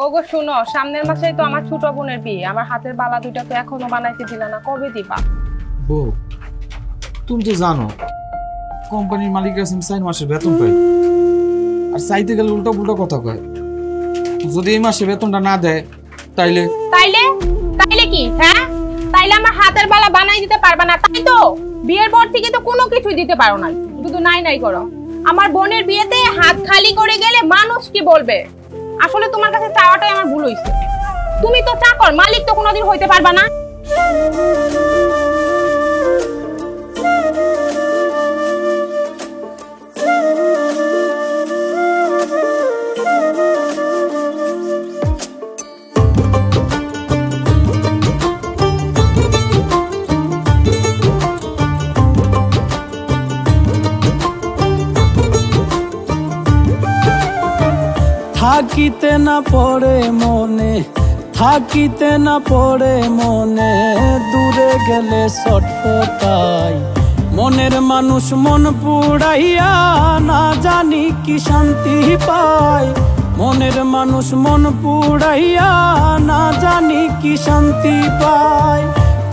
ওগো শুনো, সামনের মাসেই তো আমার ছোট বোনের বিয়ে। আমার হাতের বালা দুইটা তো এখনো বানাইতে দিলা না, কবে দিবা? বউ, তুমি তো জানো কোম্পানির মালিক আছেন 4 মাসের বেতন পাই, আর চাইতে গেলে উল্টো পুল্টো কথা কয়। যদি এই মাসে বেতনটা না দেয় তাইলে তাইলে তাইলে কি? হ্যাঁ, তাইলে আমার হাতের বালা বানাই দিতে পারবা না, তাই তো? বিয়ের পর থেকে তো কোনো কিছু দিতে পারো না, শুধু নাই নাই করো। আমার বোনের বিয়েতে হাত খালি করে গেলে মানুষ কি বলবে? আসলে তোমার কাছে চাওয়াটাই আমার ভুল হইছে। তুমি তো চাকর, মালিক তো কোনোদিন হইতে পারবা না। থাকিতে না পড়ে মনে, থাকিতে না পড়ে মনে, দূরে গেলে ছটফটাই মনের মানুষ। মন পুড়াইয়া না জানি কি শান্তি পায়, মনের মানুষ মন পুড়াইয়া না জানি কি শান্তি পায়।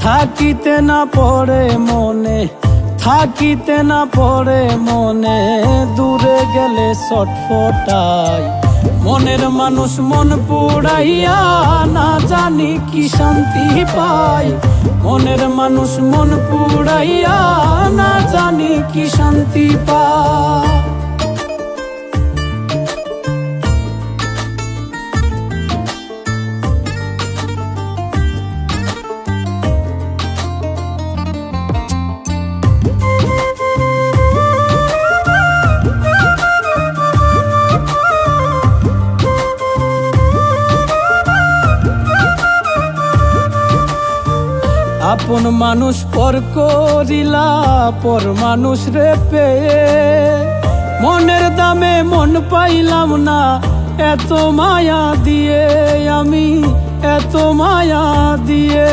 থাকিতে না পড়ে মনে, থাকিতে না পড়ে মনে, দূরে গেলে ছটফটাই মনের মানুষ। মন পুড়াইয়া না জানি কি শান্তি পায়, মনের মানুষ মন পুড়াইয়া না জানি কি শান্তি পায়। আপন মানুষ পর করিলা পর মানুষ রে পেয়ে, মনের দামে মন পাইলাম না এত মায়া দিয়ে, আমি এত মায়া দিয়ে।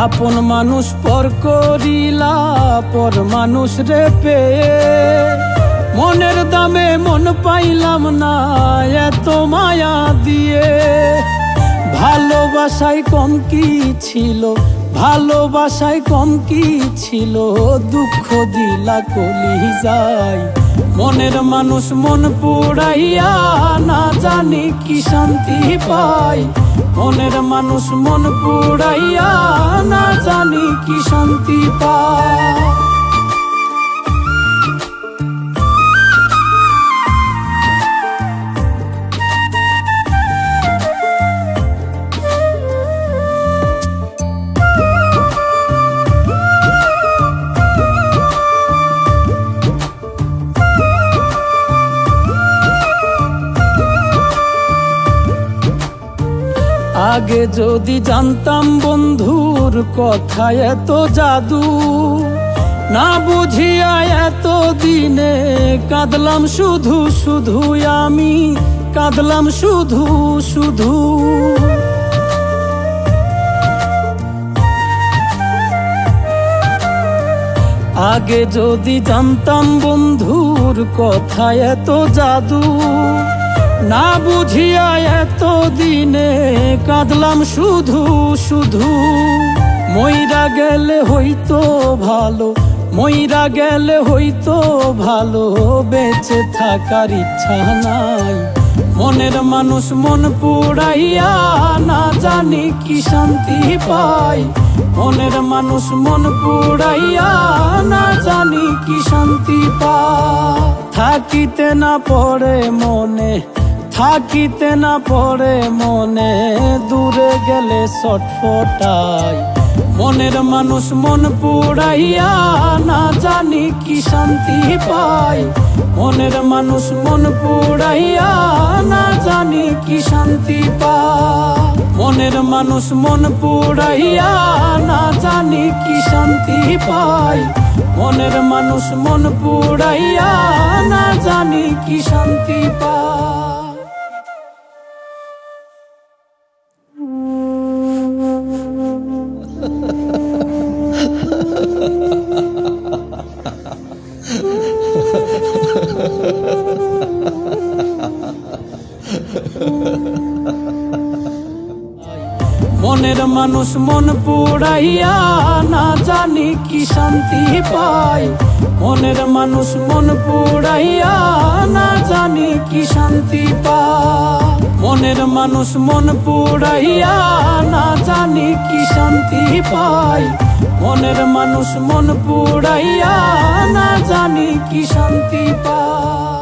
আপন মানুষ পর করিলা পর মানুষ রে পেয়ে, মনের দামে মন পাইলাম না এত মায়া দিয়ে। ভালোবাসায় কম কি ছিল, ভালোবাসায় কম কি ছিল, দুঃখ দিলা কলিজায় মনের মানুষ। মন পুড়াইয়া না জানি কি শান্তি পায়, মনের মানুষ মন পুড়াইয়া না জানি কি শান্তি পায়। আগে যদি জানতাম বন্ধুর কথা এত জাদু, না বুঝিয়া এত দিনে কাঁদলাম শুধু শুধু, আমি কাঁদলাম শুধু শুধু। আগে যদি জানতাম বন্ধুর কথা এত জাদু, না বুঝিয়া এত দিনে কাঁদলাম শুধু শুধু। মইরা গেলে হইতো ভালো, মইরা গেলে হইতো ভালো, বেঁচে থাকার ইচ্ছা নাই। মনের মানুষ মন পুড়াইয়া না জানি কি শান্তি পায়, মনের মানুষ মন পুড়াইয়া না জানি কি শান্তি পায়। থাকিতে না পড়ে মনে, থাকিতে না পড়ে মনে, দূরে গেলে ছটফটাই মনের মানুষ। মন পুড়াইয়া না জানি কি শান্তি পায়, মনের মানুষ মন পুড়াইয়া না জানি কি শান্তি পায়। মনের মানুষ মন পুড়াইয়া না জানি কি শান্তি পায়, মনের মানুষ মন পুড়াইয়া না জানি কি শান্তি পায়। Ha ha ha ha ha ha ha. মনের মানুষ মন পুড়াইয়া না জানি কি শান্তি পায়, মনের মানুষ মন পুড়াইয়া না জানি কি শান্তি পায়, মনের মানুষ মন পুড়াইয়া না জানি কি শান্তি পায়, মনের মানুষ মন পুড়াইয়া না জানি কি শান্তি পায়।